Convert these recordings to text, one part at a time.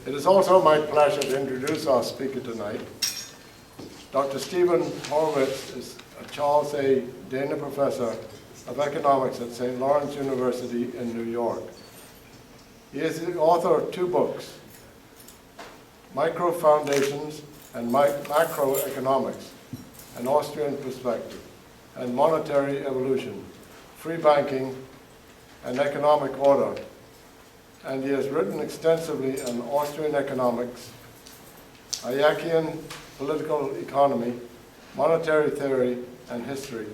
It is also my pleasure to introduce our speaker tonight. Dr. Stephen Horwitz is a Charles A. Dana Professor of Economics at St. Lawrence University in New York. He is the author of two books, Micro Foundations and Macroeconomics, An Austrian Perspective, and Monetary Evolution, Free Banking and Economic Order. And he has written extensively on Austrian economics, Hayeckian political economy, monetary theory and history,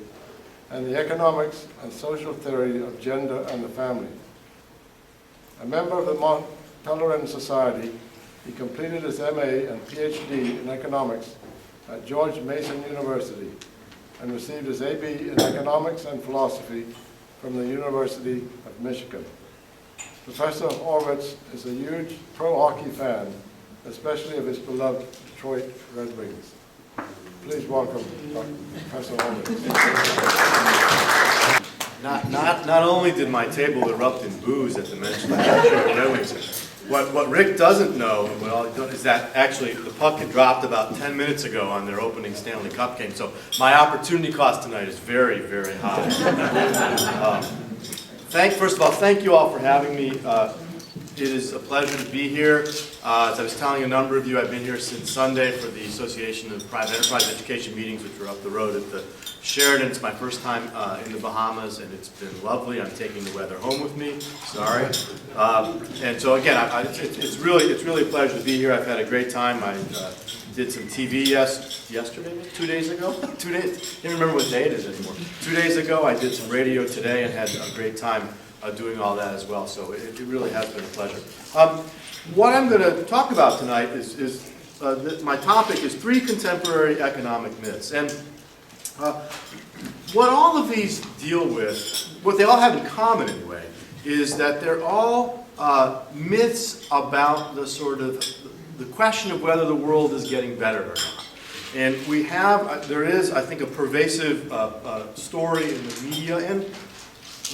and the economics and social theory of gender and the family. A member of the Mont Pelerin Society, he completed his MA and PhD in economics at George Mason University and received his AB in economics and philosophy from the University of Michigan. Professor Horwitz is a huge pro-hockey fan, especially of his beloved Detroit Red Wings. Please welcome Professor Horwitz. Not only did my table erupt in booze at the mention of the Detroit Red Wings, what Rick doesn't know is that actually the puck had dropped about 10 minutes ago on their opening Stanley Cup game, so my opportunity cost tonight is very, very high. First of all, thank you all for having me. It is a pleasure to be here. As I was telling a number of you, I've been here since Sunday for the Association of Private Enterprise Education meetings, which were up the road at the Sheraton. It's my first time in the Bahamas, and it's been lovely. I'm taking the weather home with me. Sorry. And so again, it's really a pleasure to be here. I've had a great time. I did some TV yesterday, 2 days ago. 2 days. Can't remember what day it is anymore. 2 days ago, I did some radio today and had a great time doing all that as well. So it really has been a pleasure. What I'm going to talk about tonight is my topic is 3 contemporary economic myths. And what all of these deal with, what they all have in common anyway, is that they're all myths about the sort of the question of whether the world is getting better or not. And there is, I think, a pervasive story in the media and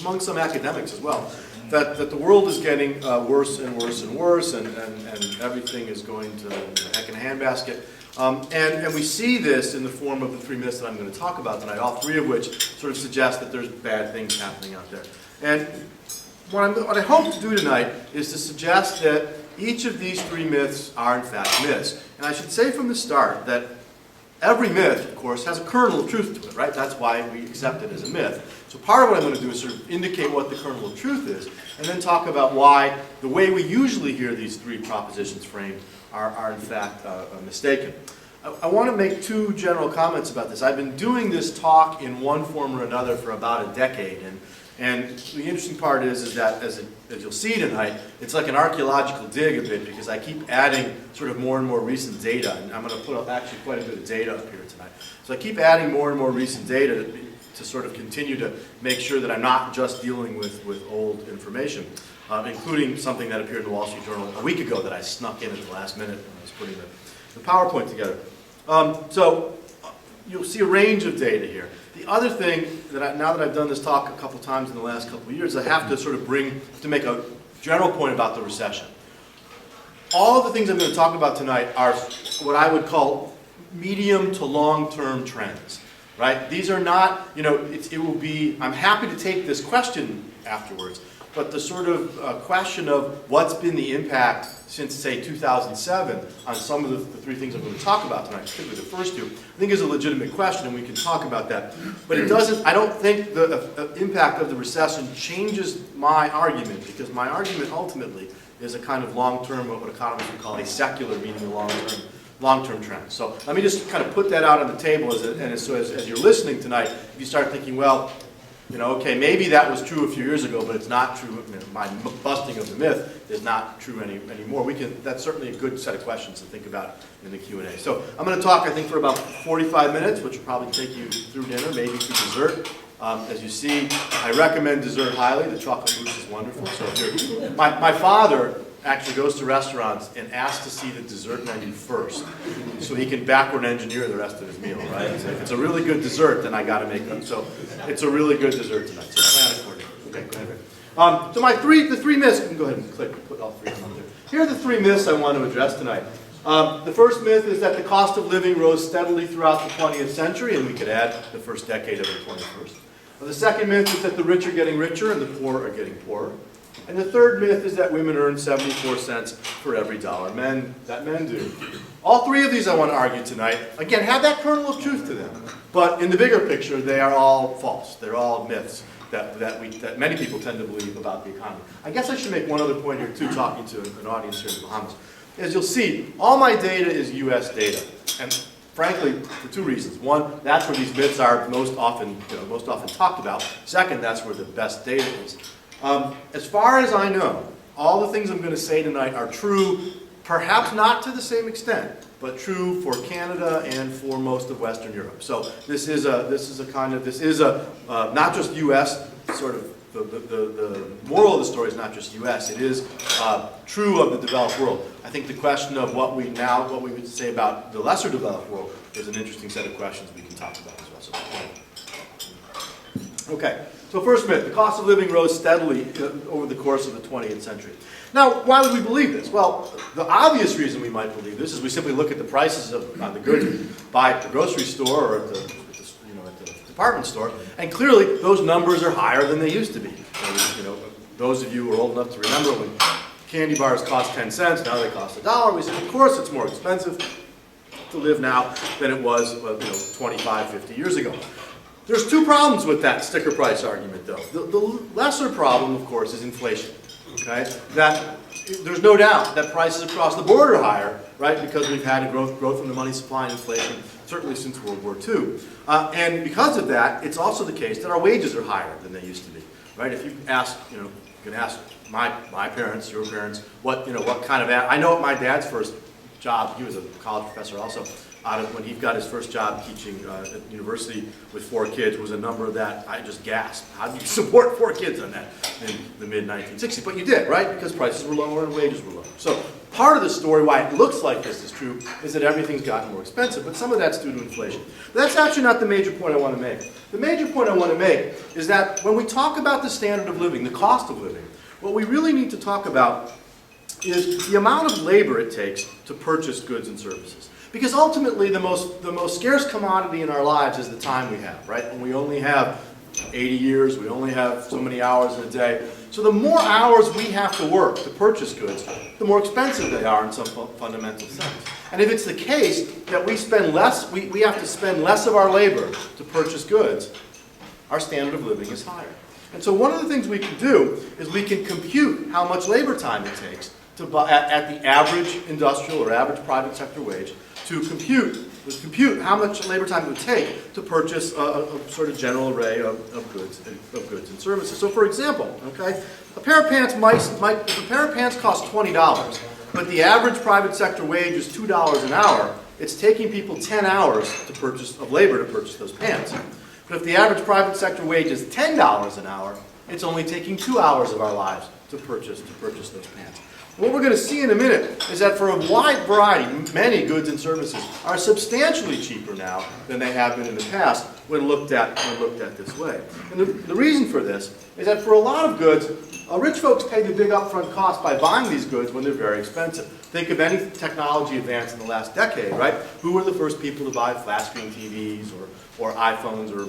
among some academics as well, that the world is getting worse and worse and worse, and everything is going to heck in a handbasket. And we see this in the form of the 3 myths that I'm going to talk about tonight, all 3 of which sort of suggest that there's bad things happening out there. And what I hope to do tonight is to suggest that each of these 3 myths are in fact myths. And I should say from the start that every myth, of course, has a kernel of truth to it, right? That's why we accept it as a myth. So part of what I'm going to do is sort of indicate what the kernel of truth is, and then talk about why the way we usually hear these 3 propositions framed are in fact mistaken. I want to make 2 general comments about this. I've been doing this talk in one form or another for about a decade, and the interesting part is that, as you'll see tonight, it's like an archaeological dig a bit, because I keep adding sort of more and more recent data, and I'm going to put actually quite a bit of data up here tonight. So I keep adding more and more recent data to sort of continue to make sure that I'm not just dealing with old information, including something that appeared in the Wall Street Journal a week ago that I snuck in at the last minute when I was putting the PowerPoint together. So you'll see a range of data here. The other thing that now that I've done this talk a couple times in the last couple of years, I have to sort of make a general point about the recession. All of the things I'm going to talk about tonight are what I would call medium to long-term trends, right? These are not, it will be, I'm happy to take this question afterwards, but the sort of question of what's been the impact since, say, 2007 on some of the 3 things I'm going to talk about tonight, particularly the first 2, I think is a legitimate question, and we can talk about that. But it doesn't, I don't think the impact of the recession changes my argument, because my argument ultimately is a kind of long-term, what economists would call a secular, meaning a long-term trend. So let me just kind of put that out on the table, as you're listening tonight, if you start thinking, well, okay, maybe that was true a few years ago, but it's not true. My busting of the myth is not true anymore. That's certainly a good set of questions to think about in the Q&A. So I'm going to talk, I think, for about 45 minutes, which will probably take you through dinner, maybe through dessert. As you see, I recommend dessert highly. The chocolate mousse is wonderful. So my father actually goes to restaurants and asks to see the dessert menu first, so he can backward engineer the rest of his meal, right? So if it's a really good dessert, then I got to make them. So it's a really good dessert tonight. So plan accordingly. Okay, go ahead. So the 3 myths. You can go ahead and put all 3 of them up there. Here are the three myths I want to address tonight. The first myth is that the cost of living rose steadily throughout the 20th century, and we could add the first decade of the 21st. The second myth is that the rich are getting richer and the poor are getting poorer. And the third myth is that women earn 74 cents for every dollar that men do. All three of these I want to argue tonight, again, have that kernel of truth to them. But in the bigger picture, they are all false. They're all myths that many people tend to believe about the economy. I guess I should make one other point here, too, talking to an audience here in the Bahamas. As you'll see, all my data is U.S. data. And frankly, for two reasons. One, that's where these myths are most often talked about. Second, that's where the best data is. As far as I know, all the things I'm going to say tonight are true, perhaps not to the same extent, but true for Canada and for most of Western Europe. So this is not just U.S. sort of the moral of the story is not just U.S. It is true of the developed world. I think the question of what we would say about the lesser developed world is an interesting set of questions we can talk about as well. So, okay. So first myth, the cost of living rose steadily over the course of the 20th century. Now, why would we believe this? Well, the obvious reason we might believe this is we simply look at the prices on the goods we buy at the grocery store or at the department store, and clearly those numbers are higher than they used to be. Those of you who are old enough to remember when candy bars cost 10 cents, now they cost $1. We say, of course, it's more expensive to live now than it was 25, 50 years ago. There's two problems with that sticker price argument, though. The lesser problem, of course, is inflation. Okay, that there's no doubt that prices across the board are higher, right? Because we've had a growth in the money supply and inflation, certainly since World War II. And because of that, it's also the case that our wages are higher than they used to be, right? If you ask, you can ask my parents, your parents, what kind of I know at my dad's first job, he was a college professor also. When he got his first job teaching at university with 4 kids was a number that I just gasped. How do you support 4 kids on that in the mid-1960s? But you did, right? Because prices were lower and wages were lower. So part of the story why it looks like this is true is that everything's gotten more expensive, but some of that's due to inflation. But that's actually not the major point I want to make. The major point I want to make is that when we talk about the standard of living, the cost of living, what we really need to talk about is the amount of labor it takes to purchase goods and services. Because ultimately, the most scarce commodity in our lives is the time we have, right? And we only have 80 years, we only have so many hours in a day. So the more hours we have to work to purchase goods, the more expensive they are in some fundamental sense. And if it's the case that we spend less, we have to spend less of our labor to purchase goods, our standard of living is higher. And so one of the things we can do is we can compute how much labor time it takes to buy, at the average industrial or average private sector wage, to compute how much labor time it would take to purchase a sort of general array of goods and services. So, for example, okay, a pair of pants if a pair of pants costs $20, but the average private sector wage is $2 an hour, it's taking people 10 hours of labor to purchase those pants. But if the average private sector wage is $10 an hour, it's only taking 2 hours of our lives to purchase those pants. What we're going to see in a minute is that for a wide variety, many goods and services are substantially cheaper now than they have been in the past when looked at this way. And the reason for this is that for a lot of goods, rich folks pay the big upfront cost by buying these goods when they're very expensive. Think of any technology advance in the last decade, right? Who were the first people to buy flat screen TVs or iPhones or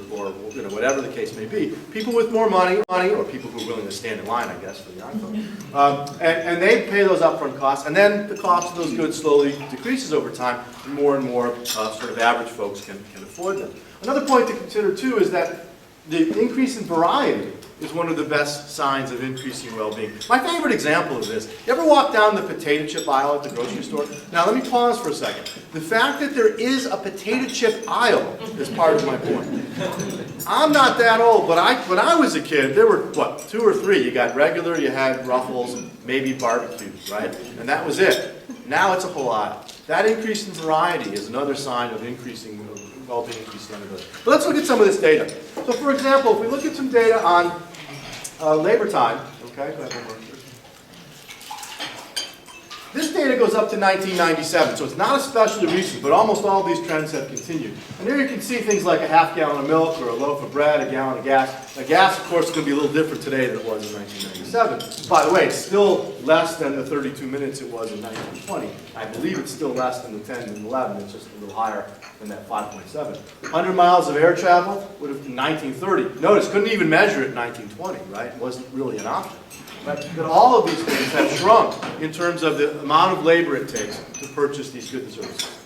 whatever the case may be? People with more money, or people who are willing to stand in line, I guess, for the iPhone. And they pay those upfront costs, and then the cost of those goods slowly decreases over time, and more sort of average folks can afford them. Another point to consider, too, is that the increase in variety is one of the best signs of increasing well-being. My favorite example of this, you ever walk down the potato chip aisle at the grocery store? Now let me pause for a second. The fact that there is a potato chip aisle is part of my point. I'm not that old, but when I was a kid, there were, 2 or 3. You got regular, you had Ruffles, and maybe barbecue, right? And that was it. Now it's a whole aisle. That increase in variety is another sign of increasing well-being, increased standard of living. But let's look at some of this data. So for example, if we look at some data on labor time, okay, go ahead, one more. This data goes up to 1997, so it's not especially recent, but almost all these trends have continued. And here you can see things like a half gallon of milk or a loaf of bread, a gallon of gas. Now gas, of course, is going to be a little different today than it was in 1997. By the way, it's still less than the 32 minutes it was in 1920. I believe it's still less than the 10 and 11. It's just a little higher than that 5.7. 100 miles of air travel would have been 1930. Notice, couldn't even measure it in 1920, right? It wasn't really an option. Right? But all of these things have shrunk in terms of the amount of labor it takes to purchase these goods and services.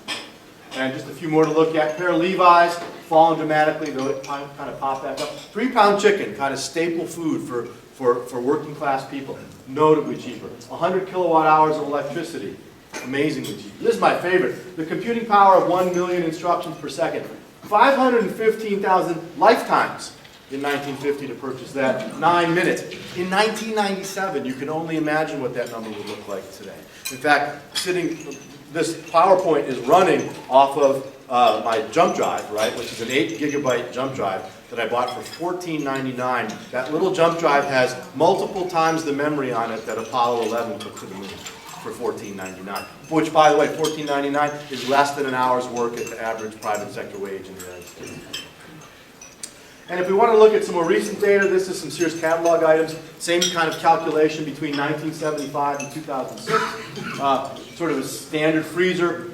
And just a few more to look at. Pair of Levi's, fallen dramatically, though it kind of popped back up. 3-pound chicken, kind of staple food for working class people, notably cheaper. 100 kilowatt hours of electricity, amazingly cheap. This is my favorite. The computing power of 1 million instructions per second. 515,000 lifetimes in 1950 to purchase that, 9 minutes. In 1997, you can only imagine what that number would look like today. In fact, this PowerPoint is running off of my jump drive, right, which is an 8 gigabyte jump drive that I bought for $14.99. That little jump drive has multiple times the memory on it that Apollo 11 took to the moon for $14.99. Which, by the way, $14.99 is less than an hour's work at the average private sector wage in the United States. And if we want to look at some more recent data, this is some Sears catalog items. Same kind of calculation between 1975 and 2006. Sort of a standard freezer,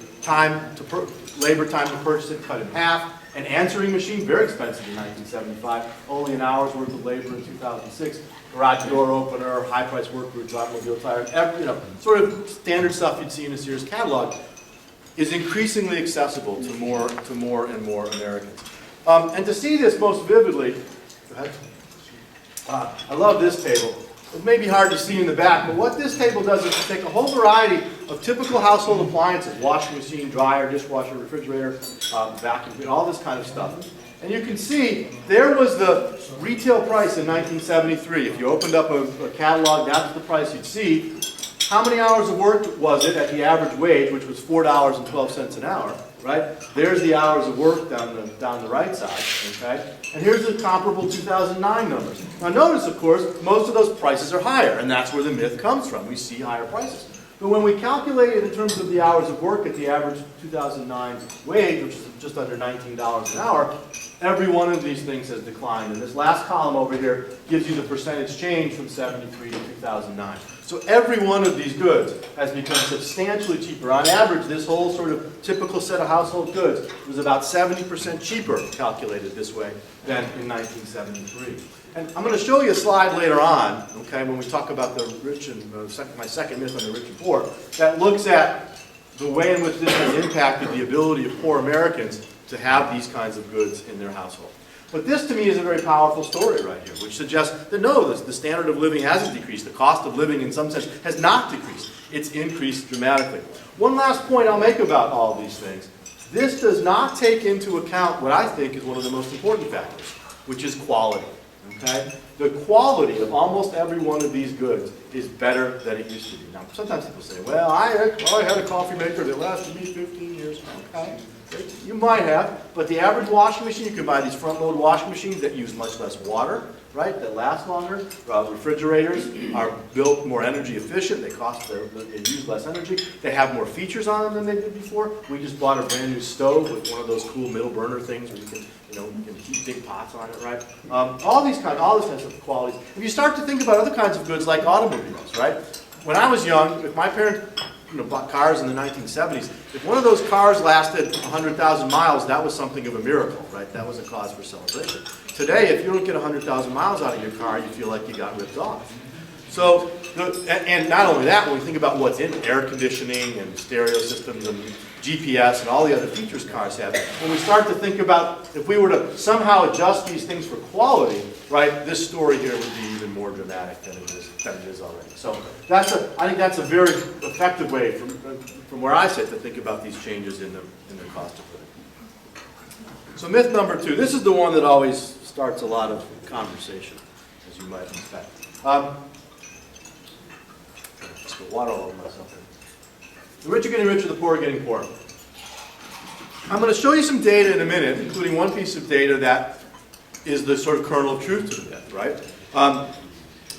labor time to purchase it, cut in half. An answering machine, very expensive in 1975. Only an hour's worth of labor in 2006. Garage door opener, high-priced work boots, automobile tire, sort of standard stuff you'd see in a Sears catalog is increasingly accessible to more and more Americans. And to see this most vividly, go ahead. I love this table. It may be hard to see in the back, but what this table does is take a whole variety of typical household appliances, washing machine, dryer, dishwasher, refrigerator, vacuum, all this kind of stuff. And you can see there was the retail price in 1973. If you opened up a catalog, that's the price you'd see. How many hours of work was it at the average wage, which was $4.12 an hour, right? There's the hours of work down the right side, okay? And here's the comparable 2009 numbers. Now notice, of course, most of those prices are higher, and that's where the myth comes from. We see higher prices. But when we calculate it in terms of the hours of work at the average 2009 wage, which is just under $19 an hour, every one of these things has declined. And this last column over here gives you the percentage change from 73 to 2009. So every one of these goods has become substantially cheaper. On average, this whole sort of typical set of household goods was about 70% cheaper calculated this way than in 1973. And I'm going to show you a slide later on, okay, when we talk about the rich and my second myth on the rich and poor, that looks at the way in which this has impacted the ability of poor Americans to have these kinds of goods in their household. But this, to me, is a very powerful story right here, which suggests that no, the standard of living hasn't decreased. The cost of living, in some sense, has not decreased. It's increased dramatically. One last point I'll make about all of these things. This does not take into account what I think is one of the most important factors, which is quality. Okay? The quality of almost every one of these goods is better than it used to be. Now, sometimes people say, well, I had a coffee maker that lasted me 15 years. Okay. You might have, but the average washing machine, you can buy these front-load washing machines that use much less water, right, that last longer. Refrigerators are built more energy efficient. They use less energy. They have more features on them than they did before. We just bought a brand new stove with one of those cool middle burner things where you can heat big pots on it, right? All this kind of qualities. If you start to think about other kinds of goods like automobiles, right? When I was young, if my parents bought cars in the 1970s, if one of those cars lasted 100,000 miles, that was something of a miracle, right? That was a cause for celebration. Today, if you don't get 100,000 miles out of your car, you feel like you got ripped off. So, and not only that, when we think about what's in air conditioning and stereo systems and GPS and all the other features cars have, when we start to think about if we were to somehow adjust these things for quality, right, this story here would be even more dramatic than it is already. So I think that's a very effective way from where I sit to think about these changes in the cost of living. So myth number 2, this is the one that always starts a lot of conversation, as you might expect. Just put water all over myself. The rich are getting richer, the poor are getting poorer. I'm going to show you some data in a minute, including one piece of data that is the sort of kernel of truth to the myth, right?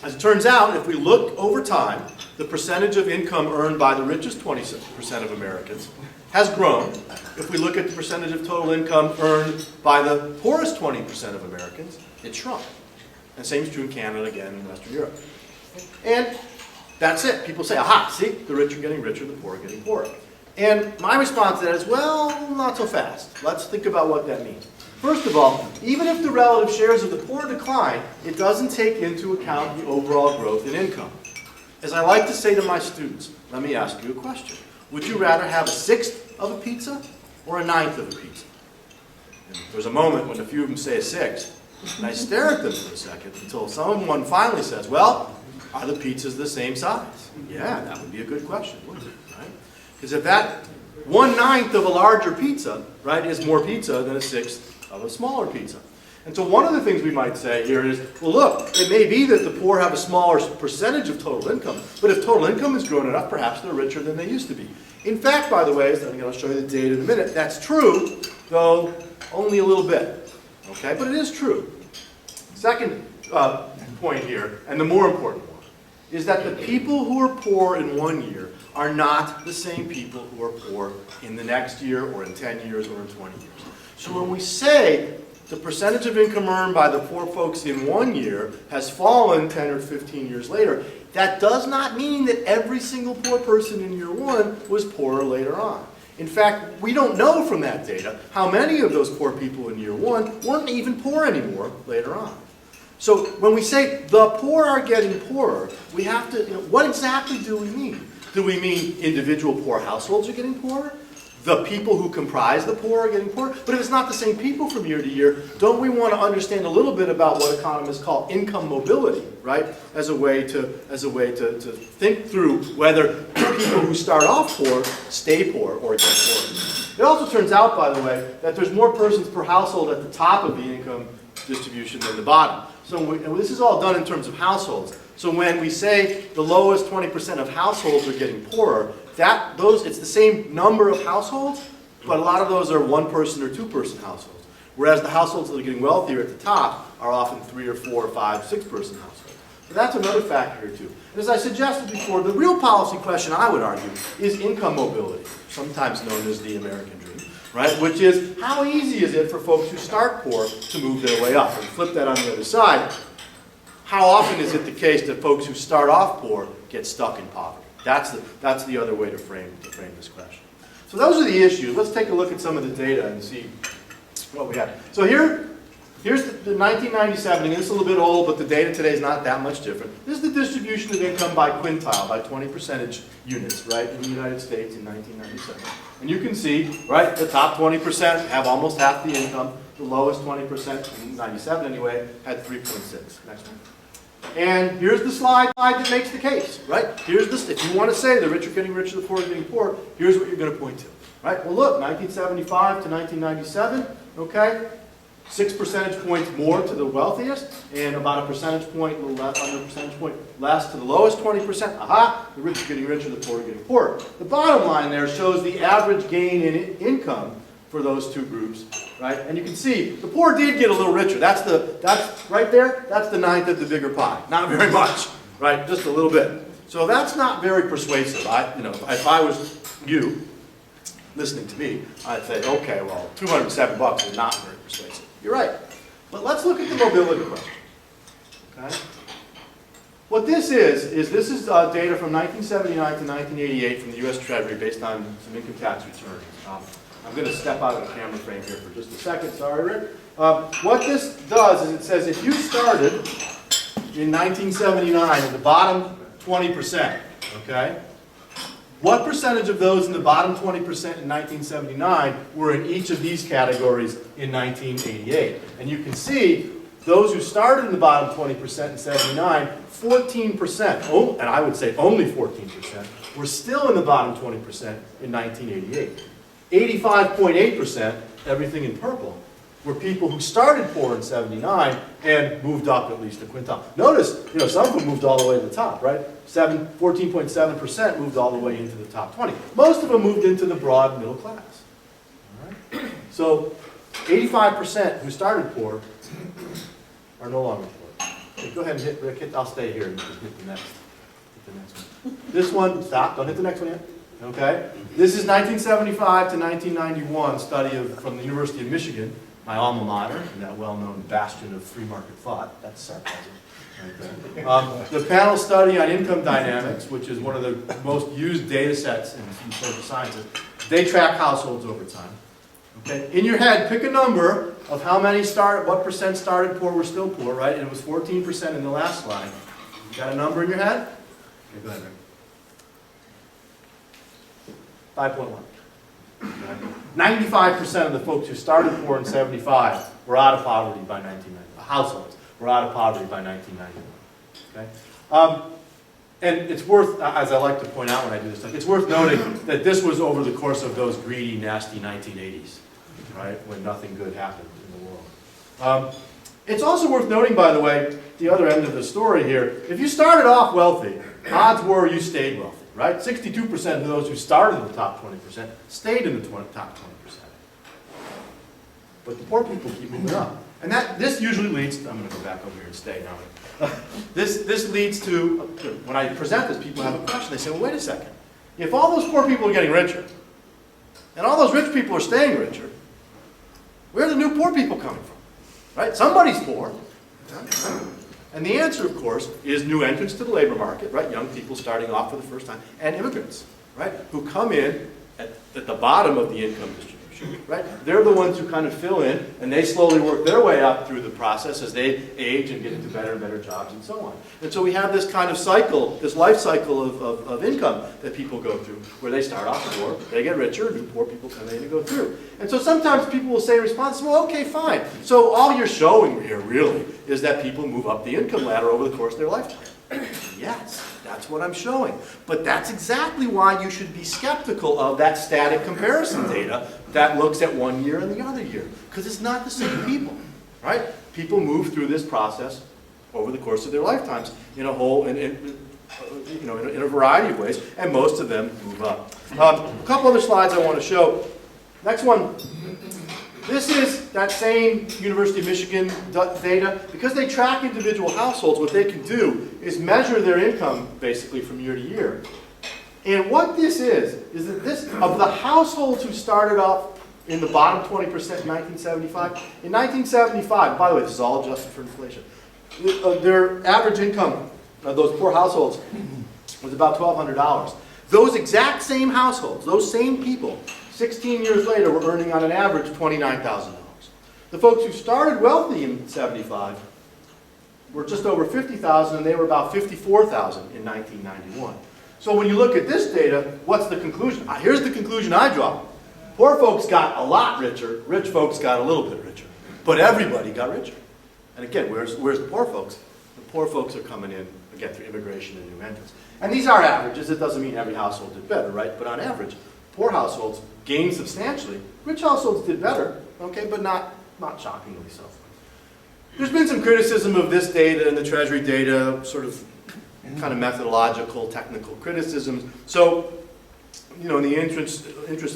As it turns out, if we look over time the percentage of income earned by the richest 20% of Americans has grown. If we look at the percentage of total income earned by the poorest 20% of Americans, it shrunk. And same is true in Canada, again, in Western Europe. And that's it. People say, aha, see, the rich are getting richer, the poor are getting poorer. And my response to that is, well, not so fast. Let's think about what that means. First of all, even if the relative shares of the poor decline, it doesn't take into account the overall growth in income. As I like to say to my students, let me ask you a question. Would you rather have a sixth of a pizza or a ninth of a pizza? And there's a moment when a few of them say a sixth, and I stare at them for a second until someone finally says, well, are the pizzas the same size? Yeah, that would be a good question, wouldn't it? Right? Because if that 1/9 of a larger pizza, right, is more pizza than a sixth of a smaller pizza. And so one of the things we might say here is, well, look, it may be that the poor have a smaller percentage of total income, but if total income has grown enough, perhaps they're richer than they used to be. In fact, by the way, I'm going to show you the data in a minute, that's true, though only a little bit. Okay, but it is true. Second point here, and the more important one, is that the people who are poor in 1 year are not the same people who are poor in the next year or in 10 years or in 20 years. So when we say the percentage of income earned by the poor folks in 1 year has fallen 10 or 15 years later, that does not mean that every single poor person in year 1 was poorer later on. In fact, we don't know from that data how many of those poor people in year 1 weren't even poor anymore later on. So when we say the poor are getting poorer, we have to, what exactly do we mean? Do we mean individual poor households are getting poorer? The people who comprise the poor are getting poorer? But if it's not the same people from year to year, don't we want to understand a little bit about what economists call income mobility, right? As a way to think through whether people who start off poor stay poor or get poorer. It also turns out, by the way, that there's more persons per household at the top of the income distribution than the bottom. So and this is all done in terms of households. So when we say the lowest 20% of households are getting poorer, it's the same number of households, but a lot of those are one-person or two-person households. Whereas the households that are getting wealthier at the top are often 3 or 4 or 5, 6-person households. So that's another factor here too. And as I suggested before, the real policy question, I would argue, is income mobility, sometimes known as the American dream, right? Which is, how easy is it for folks who start poor to move their way up? And flip that on the other side, how often is it the case that folks who start off poor get stuck in poverty? That's the other way to frame this question. So those are the issues. Let's take a look at some of the data and see what we have. So here's the 1997, and this is a little bit old, but the data today is not that much different. This is the distribution of income by quintile, by 20 percentage units, right, in the United States in 1997. And you can see, right, the top 20% have almost half the income. The lowest 20%, in 97 anyway, had 3.6. Next one. And here's the slide that makes the case, right? Here's this, if you want to say the rich are getting richer, the poor are getting poor, here's what you're going to point to, right? Well, look, 1975 to 1997, okay? 6 percentage points more to the wealthiest, and about a percentage point, a little less, under a percentage point less to the lowest 20%. Aha, the rich are getting richer, the poor are getting poorer. The bottom line there shows the average gain in income for those two groups, right? And you can see the poor did get a little richer. That's right there. That's the ninth of the bigger pie. Not very much, right? Just a little bit. So that's not very persuasive. If I was you, listening to me, I'd say, okay, well, $207 is not very persuasive. You're right. But let's look at the mobility question. Okay. What this is data from 1979 to 1988 from the U.S. Treasury based on some income tax returns. I'm going to step out of the camera frame here for just a second. Sorry, Rick. What this does is it says if you started in 1979 at the bottom 20%, okay, what percentage of those in the bottom 20% in 1979 were in each of these categories in 1988? And you can see those who started in the bottom 20% in 79, 14%, and I would say only 14%, were still in the bottom 20% in 1988. 85.8%, everything in purple, were people who started poor in 79 and moved up at least a quintile. Notice, some of them moved all the way to the top, right? 14.7% moved all the way into the top 20. Most of them moved into the broad middle class. All right? So 85% who started poor are no longer poor. Okay, go ahead and hit, Rick, I'll stay here and hit the next The next one. This one, stop, don't hit the next one yet. Okay? This is 1975 to 1991 study from the University of Michigan, my alma mater, and that well-known bastion of free market thought. That's sarcasm. Right there. The panel study on income dynamics, which is one of the most used data sets in social sciences, they track households over time. Okay? In your head, pick a number of how many what percent started poor were still poor, right? And it was 14% in the last slide. You got a number in your head? Okay, go ahead, Rick. 5.1. 95% of the folks who started poor in 75 were out of poverty by 1990. Households were out of poverty by 1991. Okay? And it's worth, as I like to point out when I do this stuff, it's worth noting that this was over the course of those greedy, nasty 1980s, right? When nothing good happened in the world. It's also worth noting, by the way, the other end of the story here. If you started off wealthy, odds were you stayed wealthy. Right? 62% of those who started in the top 20% stayed in the top 20%. But the poor people keep moving up. And this usually leads to, I'm going to go back over here and stay now. This leads to, when I present this, people have a question. They say, well, wait a second. If all those poor people are getting richer, and all those rich people are staying richer, where are the new poor people coming from? Right? Somebody's poor. And the answer, of course, is new entrants to the labor market, right? Young people starting off for the first time, and immigrants, right? Who come in at the bottom of the income distribution, right? They're the ones who kind of fill in, and they slowly work their way up through the process as they age and get into better and better jobs and so on. And so we have this kind of cycle, this life cycle of income that people go through, where they start off poor, they get richer, new poor people come in and go through. And so sometimes people will say in response, well, okay, fine. So all you're showing here, really, is that people move up the income ladder over the course of their lifetime. Yes, that's what I'm showing. But that's exactly why you should be skeptical of that static comparison data that looks at 1 year and the other year. Because it's not the same people, right? People move through this process over the course of their lifetimes in a whole, in a variety of ways, and most of them move up. A couple other slides I want to show. Next one. This is that same University of Michigan data. Because they track individual households, what they can do is measure their income basically from year to year. And what this is that this, of the households who started off in the bottom 20% in 1975, in 1975, by the way, this is all adjusted for inflation, their average income of those poor households was about $1,200. Those exact same households, those same people, 16 years later, were earning on an average $29,000. The folks who started wealthy in 75 were just over $50,000, and they were about $54,000 in 1991. So when you look at this data, what's the conclusion? Here's the conclusion I draw. Poor folks got a lot richer, rich folks got a little bit richer. But everybody got richer. And again, where's the poor folks? The poor folks are coming in, again, through immigration and new entrants. And these are averages. It doesn't mean every household did better, right? But on average, poor households gained substantially. Rich households did better, okay, but not shockingly so. There's been some criticism of this data and the Treasury data, sort of kind of methodological, technical criticisms. So, in the interest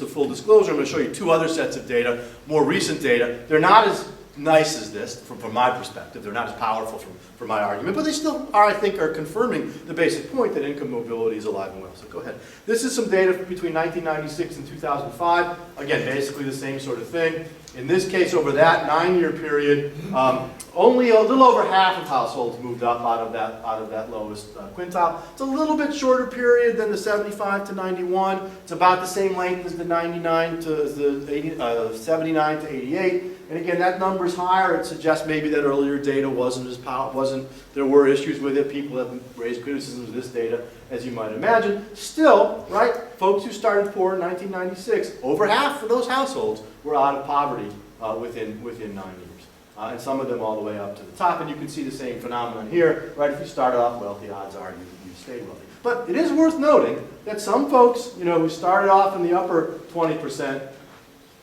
of full disclosure, I'm going to show you two other sets of data, more recent data. They're not as nice as this, from my perspective. They're not as powerful from my argument, but they still are, I think, are confirming the basic point that income mobility is alive and well. So go ahead. This is some data between 1996 and 2005. Again, basically the same sort of thing. In this case, over that 9-year period, only a little over half of households moved up out of that lowest quintile. It's a little bit shorter period than the 75 to 91. It's about the same length as the 99 to the 79 to 88. And again, that number is higher. It suggests maybe that earlier data wasn't as powerful. There were issues with it. People have raised criticisms of this data, as you might imagine. Still, right? Folks who started poor in 1996, over half of those households were out of poverty within 9 years. And some of them all the way up to the top. And you can see the same phenomenon here, right? If you started off wealthy, odds are you stayed wealthy. But it is worth noting that some folks, who started off in the upper 20%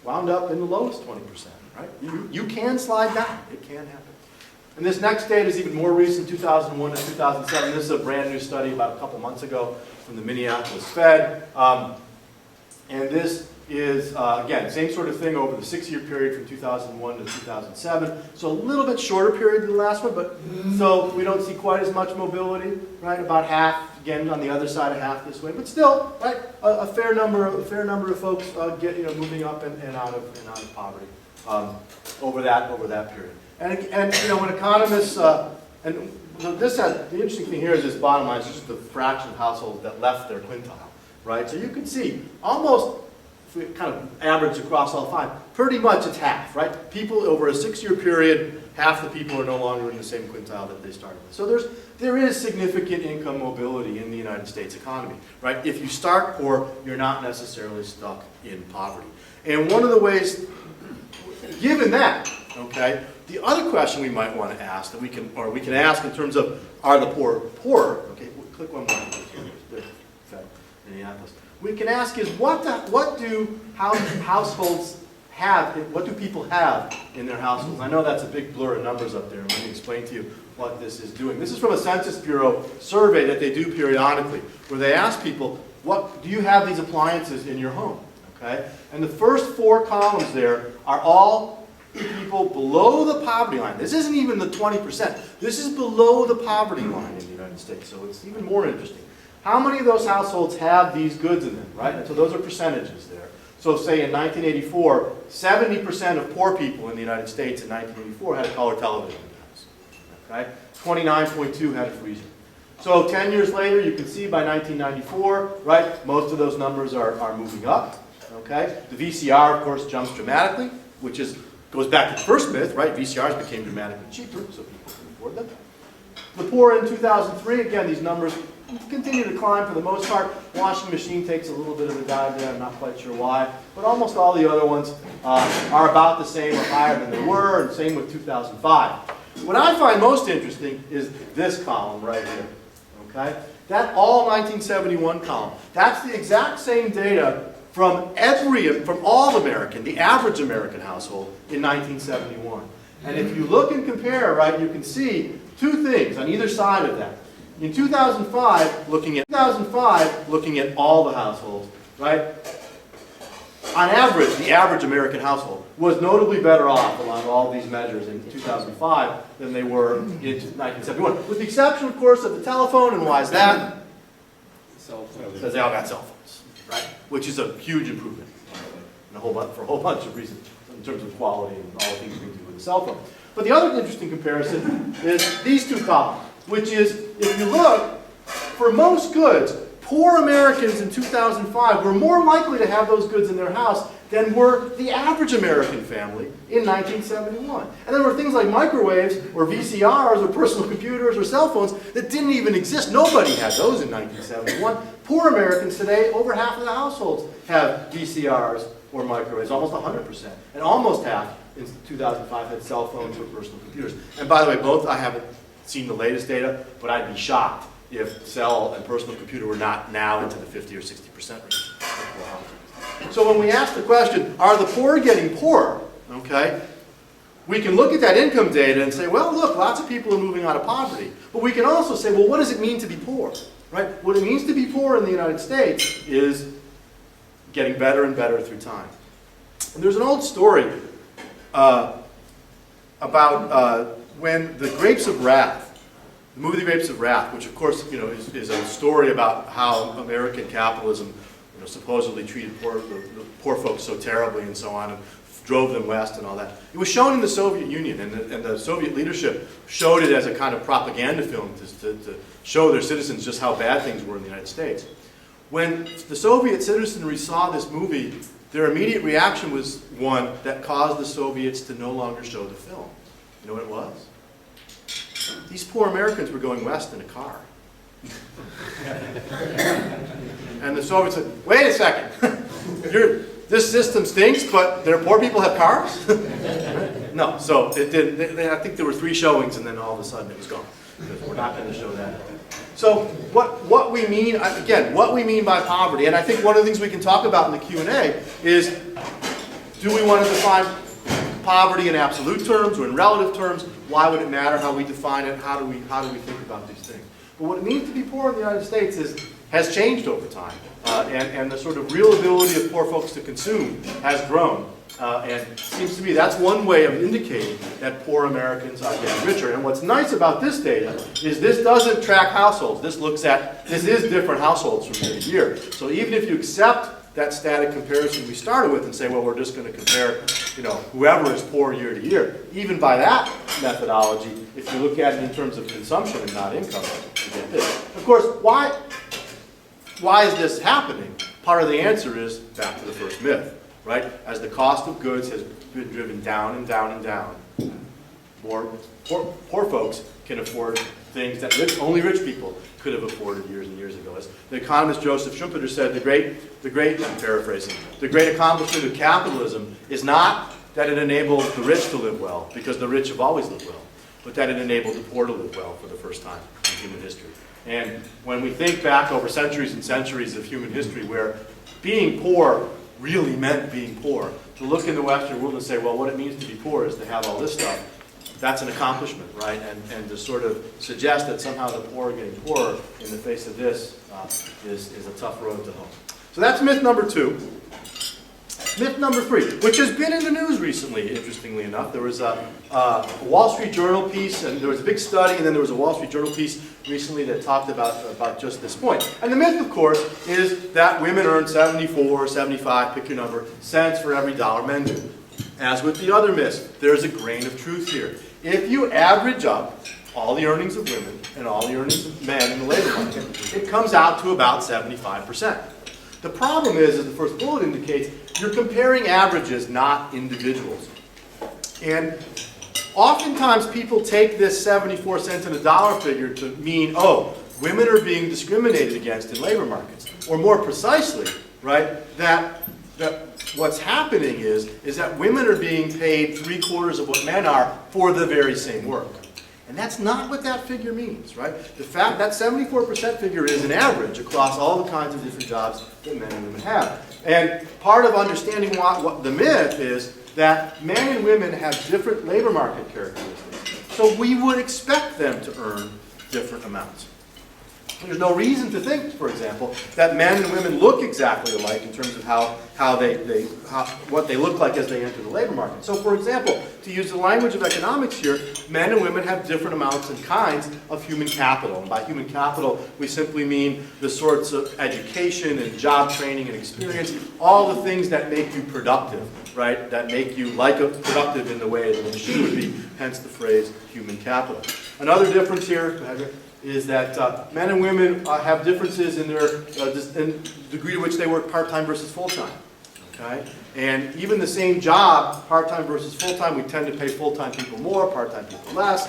wound up in the lowest 20%, right? You can slide down. It can happen. And this next data is even more recent, 2001 to 2007. This is a brand new study about a couple months ago from the Minneapolis Fed. And this is, again, same sort of thing over the 6-year period from 2001 to 2007. So a little bit shorter period than the last one, but so we don't see quite as much mobility, right? About half Again, on the other side, a half this way, but still, right, a fair number of folks moving up and out of poverty over that period. And when economists and so the interesting thing here is this bottom line is just the fraction of households that left their quintile, right? So you can see almost, if we kind of average across all five, pretty much it's half, right? People over a 6-year period, half the people are no longer in the same quintile that they started with. So there is significant income mobility in the United States economy, right? If you start poor, you're not necessarily stuck in poverty. And one of the ways, given that, okay, the other question we might want to ask that we can ask in terms of are the poor poorer? Okay, click one more. Minneapolis. We can ask is what do households have? What do people have in their households? I know that's a big blur of numbers up there. Let me explain to you what this is doing. This is from a Census Bureau survey that they do periodically, where they ask people, "What do you have these appliances in your home?" Okay, and the first 4 columns there are all people below the poverty line. This isn't even the 20%. This is below the poverty line in the United States, so it's even more interesting. How many of those households have these goods in them, right? And so those are percentages there. So say in 1984, 70% of poor people in the United States in 1984 had a color television in the house. Okay? 29.2 had a freezer. So 10 years later, you can see by 1994, right, most of those numbers are moving up. Okay? The VCR, of course, jumps dramatically, which goes back to the first myth, right? VCRs became dramatically cheaper, so people can afford them. The poor in 2003, again, these numbers continue to climb for the most part. Washing machine takes a little bit of a dive there, I'm not quite sure why. But almost all the other ones are about the same or higher than they were, and same with 2005. What I find most interesting is this column right here. Okay? That all 1971 column. That's the exact same data from all American, the average American household in 1971. And if you look and compare, right, you can see 2 things on either side of that. In 2005, looking at all the households, right, on average, the average American household was notably better off along all these measures in 2005 than they were in 1971. With the exception, of course, of the telephone, and why is that? Because they all got cell phones, right? Which is a huge improvement for a whole bunch of reasons in terms of quality and all the things we can do with a cell phone. But the other interesting comparison is these 2 columns, which is, if you look, for most goods, poor Americans in 2005 were more likely to have those goods in their house than were the average American family in 1971. And there were things like microwaves or VCRs or personal computers or cell phones that didn't even exist. Nobody had those in 1971. Poor Americans today, over half of the households have VCRs or microwaves, almost 100%. And almost half in 2005 had cell phones or personal computers. And by the way, both, I haven't seen the latest data, but I'd be shocked if cell and personal computer were not now into the 50 or 60% range. So when we ask the question, are the poor getting poorer? Okay, we can look at that income data and say, well, look, lots of people are moving out of poverty. But we can also say, well, what does it mean to be poor? Right? What it means to be poor in the United States is getting better and better through time. And there's an old story about when the Grapes of Wrath, the movie The Grapes of Wrath, which of course is a story about how American capitalism supposedly treated the poor folks so terribly and so on, and drove them west and all that. It was shown in the Soviet Union, and the Soviet leadership showed it as a kind of propaganda film to show their citizens just how bad things were in the United States. When the Soviet citizenry saw this movie, their immediate reaction was one that caused the Soviets to no longer show the film. You know what it was? These poor Americans were going west in a car. And the Soviets said, wait a second, this system stinks, but their poor people have cars? No, so it didn't. I think there were 3 showings, and then all of a sudden it was gone. Because we're not going to show that. So what we mean, again, what we mean by poverty, and I think one of the things we can talk about in the Q&A is, do we want to define poverty in absolute terms or in relative terms? Why would it matter how we define it? How do we think about these things? But what it means to be poor in the United States is has changed over time. And the sort of real ability of poor folks to consume has grown. And it seems to me that's one way of indicating that poor Americans are getting richer. And what's nice about this data is this doesn't track households. This is different households from year to year. So even if you accept that static comparison we started with and say, well, we're just going to compare, whoever is poor year to year, even by that methodology, if you look at it in terms of consumption and not income, you get this. Of course, why is this happening? Part of the answer is back to the first myth. Right? As the cost of goods has been driven down and down and down, poor folks can afford things that only rich people could have afforded years and years ago. As the economist Joseph Schumpeter said, I'm paraphrasing, the great accomplishment of capitalism is not that it enables the rich to live well, because the rich have always lived well, but that it enabled the poor to live well for the first time in human history. And when we think back over centuries and centuries of human history where being poor really meant being poor, to look in the Western world and say, well, what it means to be poor is to have all this stuff, that's an accomplishment, right? And to sort of suggest that somehow the poor are getting poorer in the face of this is a tough road to hoe. So that's myth number 2. Myth number 3, which has been in the news recently, interestingly enough. There was a Wall Street Journal piece, and there was a big study, and then there was a Wall Street Journal piece recently that talked about just this point. And the myth, of course, is that women earn 74, 75, pick your number, cents for every dollar men do. As with the other myths, there's a grain of truth here. If you average up all the earnings of women and all the earnings of men in the labor market, it comes out to about 75%. The problem is, as the first bullet indicates, you're comparing averages, not individuals. And oftentimes people take this 74 cents in a dollar figure to mean, oh, women are being discriminated against in labor markets. Or more precisely, right, that what's happening is that women are being paid 3/4 of what men are for the very same work. And that's not what that figure means, right? The fact that 74% figure is an average across all the kinds of different jobs that men and women have. And part of understanding what the myth is that men and women have different labor market characteristics. So we would expect them to earn different amounts. There's no reason to think, for example, that men and women look exactly alike in terms of what they look like as they enter the labor market. So, for example, to use the language of economics here, men and women have different amounts and kinds of human capital. And by human capital, we simply mean the sorts of education and job training and experience, all the things that make you productive, right? That make you productive in the way that a machine would be, hence the phrase human capital. Another difference here is that men and women have differences in their in the degree to which they work part-time versus full-time. Okay? And even the same job, part-time versus full-time, we tend to pay full-time people more, part-time people less.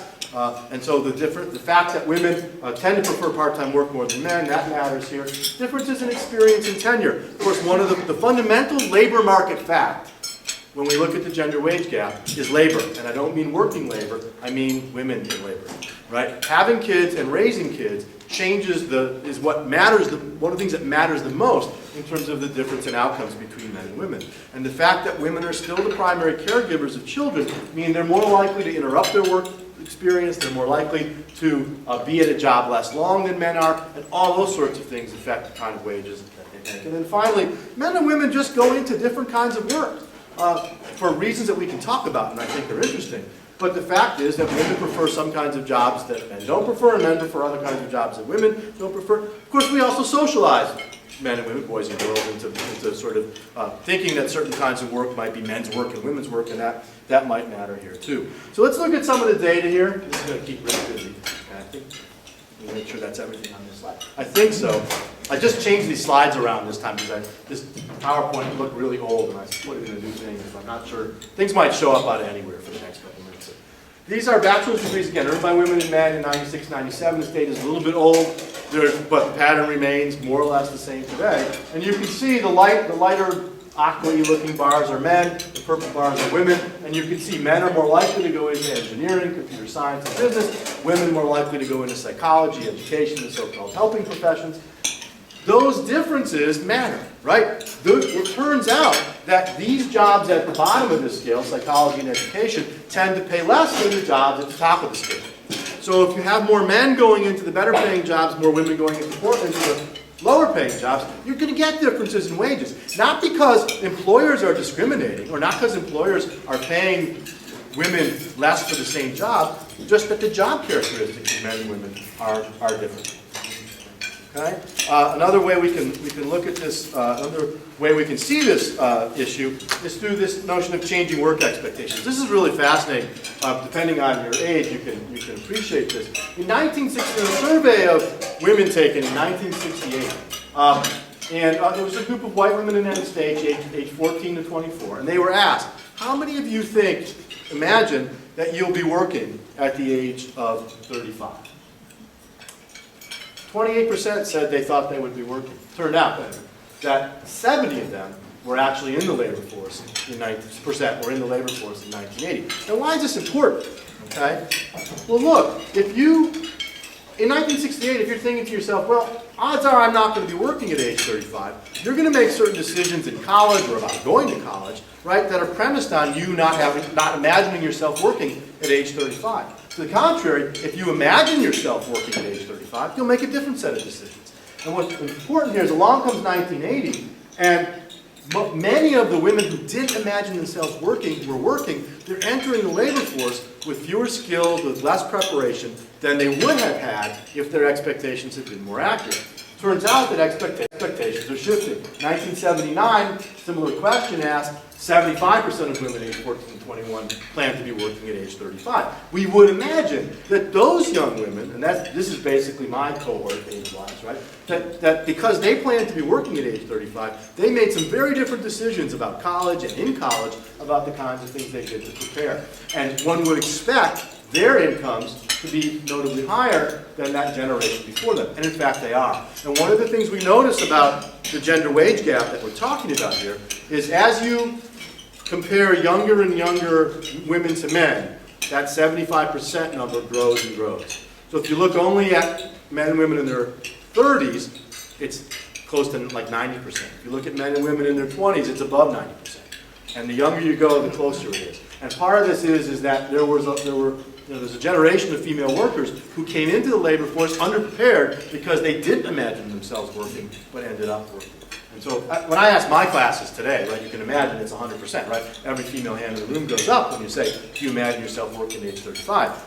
And so the fact that women tend to prefer part-time work more than men, that matters here. Differences in experience and tenure. Of course, one of the fundamental labor market fact when we look at the gender wage gap is labor. And I don't mean working labor, I mean women in labor. Right? Having kids and raising kids is what matters, one of the things that matters the most in terms of the difference in outcomes between men and women. And the fact that women are still the primary caregivers of children mean they're more likely to interrupt their work experience, they're more likely to be at a job less long than men are, and all those sorts of things affect the kind of wages that they make. And then finally, men and women just go into different kinds of work for reasons that we can talk about and I think are interesting. But the fact is that women prefer some kinds of jobs that men don't prefer, and men prefer other kinds of jobs that women don't prefer. Of course, we also socialize men and women, boys and girls, into sort of thinking that certain kinds of work might be men's work and women's work, and that might matter here too. So let's look at some of the data here. This is going to keep Rick busy. Okay, I think we'll make sure that's everything on this slide. I think so. I just changed these slides around this time because this PowerPoint looked really old, and I put it in a new thing. I'm not sure. Things might show up out of anywhere for the next couple minutes. These are bachelor's degrees, again, earned by women and men in 96, 97. This data is a little bit old, but the pattern remains more or less the same today. And you can see the lighter aqua-y looking bars are men, the purple bars are women, and you can see men are more likely to go into engineering, computer science, and business, women more likely to go into psychology, education, the so-called helping professions. Those differences matter, right? It turns out that these jobs at the bottom of this scale, psychology and education, tend to pay less than the jobs at the top of the scale. So if you have more men going into the better paying jobs, more women going into the lower paying jobs, you're going to get differences in wages. Not because employers are discriminating, or not because employers are paying women less for the same job, just that the job characteristics of men and women are different. Okay? Another way we can look at this, another way we can see this issue is through this notion of changing work expectations. This is really fascinating. Depending on your age, you can appreciate this. In 1960, a survey of women taken in 1968, and there was a group of white women in the United States, aged 14 to 24, and they were asked, how many of you imagine that you'll be working at the age of 35? 28% said they thought they would be working. Turned out that 70 of them were actually in the labor force in 90% were in the labor force in 1980. Now, why is this important? Okay. Well, look, if you in 1968, if you're thinking to yourself, well, odds are I'm not going to be working at age 35, you're going to make certain decisions in college or about going to college, right, that are premised on you not imagining yourself working at age 35. To the contrary, if you imagine yourself working at age 35, you'll make a different set of decisions. And what's important here is along comes 1980, and many of the women who didn't imagine themselves working were working. They're entering the labor force with fewer skills, with less preparation than they would have had if their expectations had been more accurate. Turns out that expectations are shifting. 1979, similar question asked, 75% of women aged 14 to 21 plan to be working at age 35. We would imagine that those young women, and this is basically my cohort age-wise, right, that because they plan to be working at age 35, they made some very different decisions about college and in college about the kinds of things they did to prepare. And one would expect their incomes to be notably higher than that generation before them. And in fact, they are. And one of the things we notice about the gender wage gap that we're talking about here is as you compare younger and younger women to men, that 75% number grows and grows. So if you look only at men and women in their 30s, it's close to like 90%. If you look at men and women in their 20s, it's above 90%. And the younger you go, the closer it is. And part of this is that there was a generation of female workers who came into the labor force underprepared because they didn't imagine themselves working, but ended up working. And so when I ask my classes today, right, you can imagine it's 100%, right? Every female hand in the room goes up when you say, do you imagine yourself working at age 35?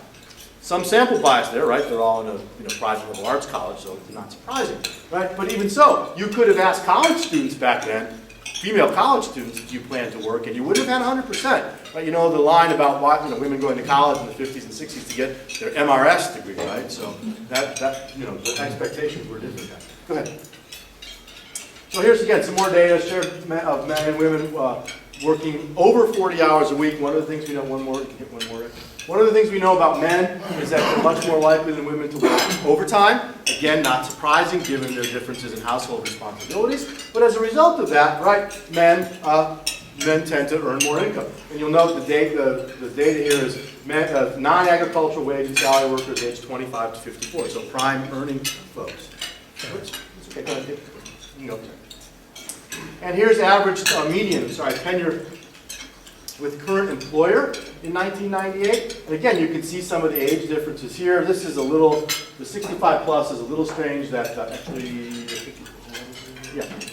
Some sample bias there, right? They're all in a private liberal arts college, so it's not surprising, right? But even so, you could have asked college students back then, female college students, if you plan to work, and you would have had 100%. Right? You know the line about why women going to college in the 50s and 60s to get their MRS degree, right? So that the expectations were different then. Go ahead. So here's again some more data shared of men and women working over 40 hours a week. One of the things we know, one more. One of the things we know about men is that they're much more likely than women to work overtime. Again, not surprising given their differences in household responsibilities. But as a result of that, right, men tend to earn more income. And you'll note the data here is non-agricultural wage and salary workers aged 25 to 54, so prime earning folks. Okay, go ahead. You can go. And here's average tenure with current employer in 1998. And again, you can see some of the age differences here. This is the 65 plus is a little strange that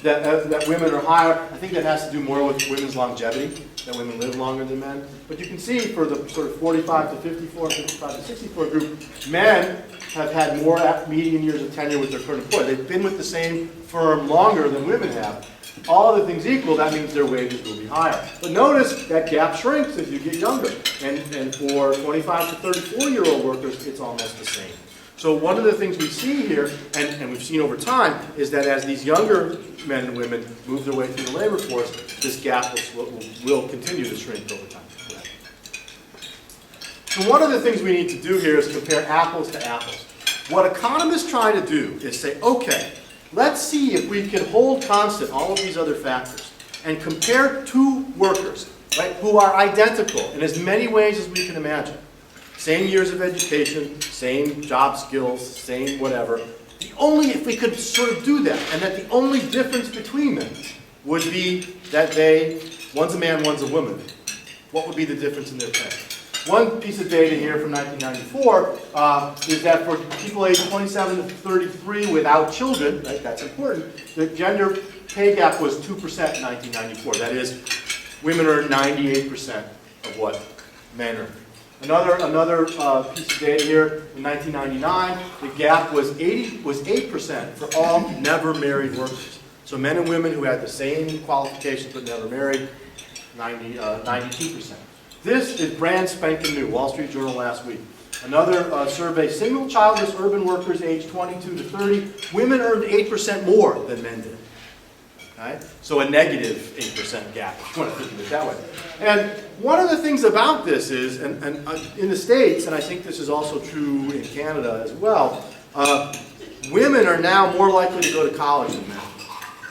that women are higher. I think that has to do more with women's longevity, that women live longer than men. But you can see for the sort of 45 to 54, 55 to 64 group, men have had more median years of tenure with their current employer. They've been with the same firm longer than women have. All other things equal, that means their wages will be higher. But notice that gap shrinks as you get younger. And for 25 to 34-year-old workers, it's almost the same. So one of the things we see here, and we've seen over time, is that as these younger men and women move their way through the labor force, this gap will continue to shrink over time. So one of the things we need to do here is compare apples to apples. What economists try to do is say, okay, let's see if we can hold constant all of these other factors and compare two workers, right, who are identical in as many ways as we can imagine. Same years of education, same job skills, same whatever. If we could sort of do that, and that the only difference between them would be that one's a man, one's a woman, what would be the difference in their pay? One piece of data here from 1994 is that for people aged 27 to 33 without children, right, that's important, the gender pay gap was 2% in 1994. That is, women earn 98% of what men earn. Another piece of data here, in 1999, the gap was 8% for all never married workers. So men and women who had the same qualifications but never married, 92%. This is brand spanking new, Wall Street Journal last week. Another survey, single childless urban workers aged 22 to 30, women earned 8% more than men did. Okay? So a negative 8% gap, if you want to think of it that way. And one of the things about this is, and in the States, and I think this is also true in Canada as well, women are now more likely to go to college than men.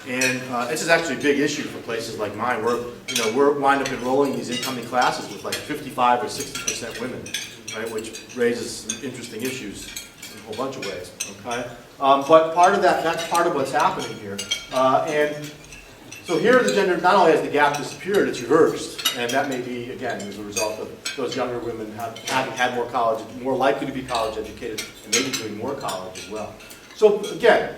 And this is actually a big issue for places like mine. We're wind up enrolling these incoming classes with like 55 or 60% women, right? Which raises some interesting issues in a whole bunch of ways. Okay, but part of that's part of what's happening here. And so here, the gender, not only has the gap disappeared, it's reversed, and that may be again as a result of those younger women having had more college, more likely to be college educated, and maybe doing more college as well. So again,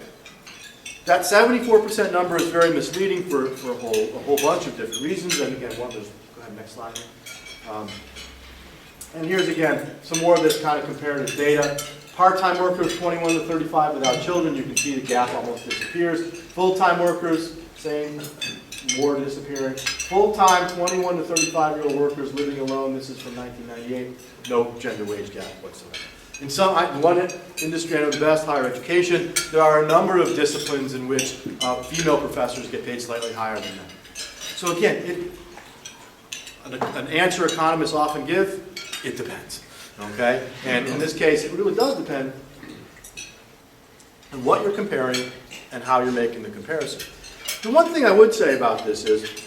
that 74% number is very misleading for a whole bunch of different reasons. And again, go ahead, next slide here. And here's again some more of this kind of comparative data. Part-time workers, 21 to 35 without children, you can see the gap almost disappears. Full-time workers, same, more disappearing. Full-time 21 to 35-year-old workers living alone, this is from 1998, no gender wage gap whatsoever. In one industry I know the best, higher education, there are a number of disciplines in which female professors get paid slightly higher than men. So again, an answer economists often give, it depends. Okay? And in this case, it really does depend on what you're comparing and how you're making the comparison. The one thing I would say about this is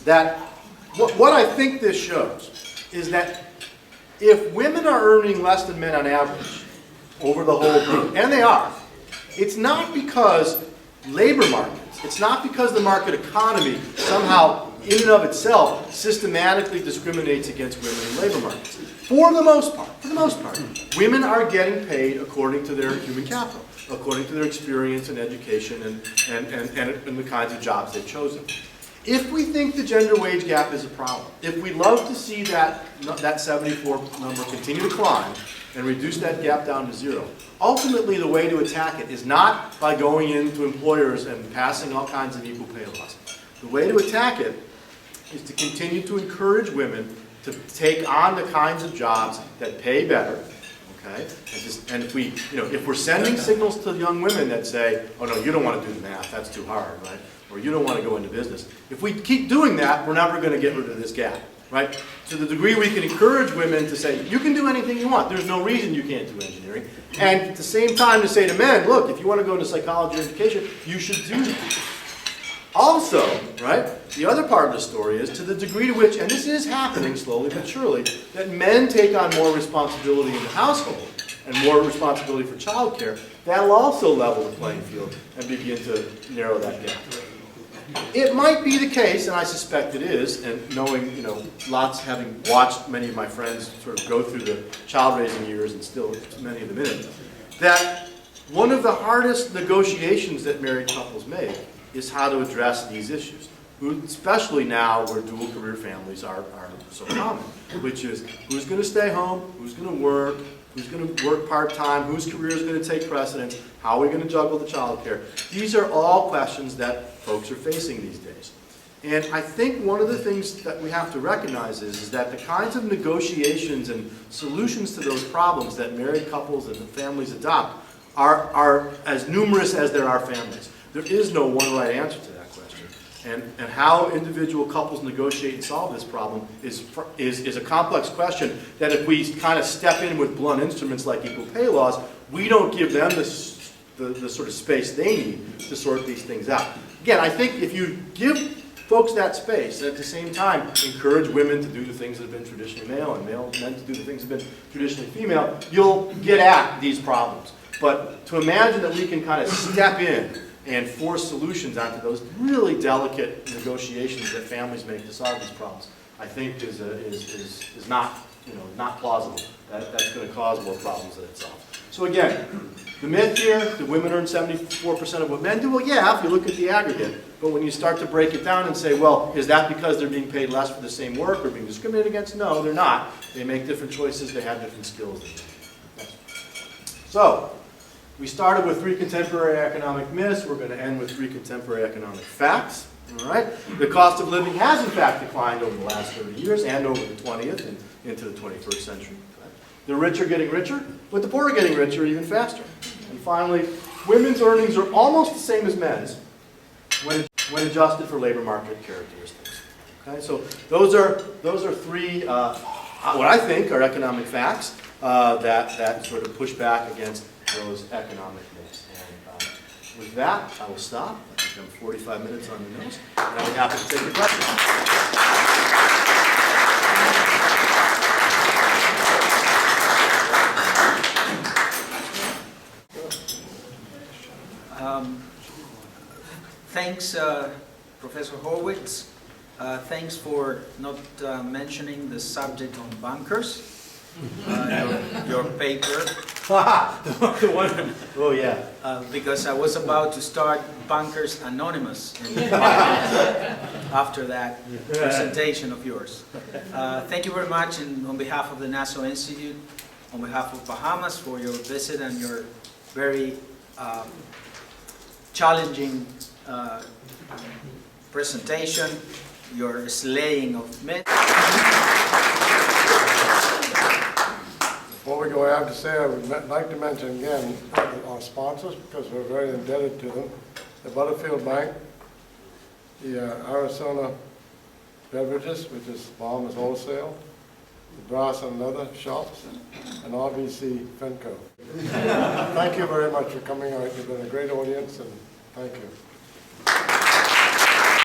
that what I think this shows is that if women are earning less than men on average over the whole group, and they are, it's not because labor markets, it's not because the market economy somehow in and of itself systematically discriminates against women in labor markets. For the most part, women are getting paid according to their human capital, according to their experience and education and the kinds of jobs they've chosen. If we think the gender wage gap is a problem, if we love to see that 74 number continue to climb and reduce that gap down to zero, ultimately the way to attack it is not by going into employers and passing all kinds of equal pay laws. The way to attack it is to continue to encourage women to take on the kinds of jobs that pay better, okay? And if we're sending signals to young women that say, oh no, you don't want to do the math, that's too hard, right? Or you don't want to go into business. If we keep doing that, we're never going to get rid of this gap, right? To the degree we can encourage women to say, you can do anything you want. There's no reason you can't do engineering. And at the same time to say to men, look, if you want to go into psychology or education, you should do that. Also, right, the other part of the story is to the degree to which, and this is happening slowly but surely, that men take on more responsibility in the household and more responsibility for childcare, that'll also level the playing field and begin to narrow that gap. It might be the case, and I suspect it is, and knowing, having watched many of my friends sort of go through the child-raising years, and still many of them in it, that one of the hardest negotiations that married couples make is how to address these issues, especially now where dual career families are so common, which is who's going to stay home, who's going to work, who's going to work part-time, whose career is going to take precedence, how are we going to juggle the child care. These are all questions that folks are facing these days. And I think one of the things that we have to recognize is that the kinds of negotiations and solutions to those problems that married couples and families adopt are as numerous as there are families. There is no one right answer to that question. And how individual couples negotiate and solve this problem is a complex question that if we kind of step in with blunt instruments like equal pay laws, we don't give them the sort of space they need to sort these things out. Again, I think if you give folks that space, and at the same time encourage women to do the things that have been traditionally male and men to do the things that have been traditionally female, you'll get at these problems. But to imagine that we can kind of step in and force solutions onto those really delicate negotiations that families make to solve these problems, I think is not, not plausible. That's going to cause more problems than it solves. So again, the myth here, that women earn 74% of what men do, well, yeah, if you look at the aggregate. But when you start to break it down and say, well, is that because they're being paid less for the same work or being discriminated against? No, they're not. They make different choices. They have different skills. So, we started with 3 contemporary economic myths. We're going to end with 3 contemporary economic facts. All right? The cost of living has, in fact, declined over the last 30 years and over the 20th and into the 21st century. The rich are getting richer, but the poor are getting richer even faster. And finally, women's earnings are almost the same as men's when adjusted for labor market characteristics. Okay, so those are 3 what I think are economic facts that sort of push back against those economic myths. And with that, I will stop. I think I'm 45 minutes on the nose, and I'll be happy to take your questions. Thanks, Professor Horwitz. Thanks for not mentioning the subject on bunkers. Your paper. The one. Oh, yeah. Because I was about to start Bunkers Anonymous after that presentation of yours. Thank you very much, and on behalf of the Nassau Institute, on behalf of Bahamas, for your visit and your very challenging presentation, your slaying of myths. Before we go, I have to say I would like to mention again our sponsors, because we're very indebted to them. The Butterfield Bank, the Arizona Beverages, which is Bahamas Wholesale, the Brass and Leather Shops, and RBC Finco. Thank you very much for coming out. You've been a great audience, and thank you.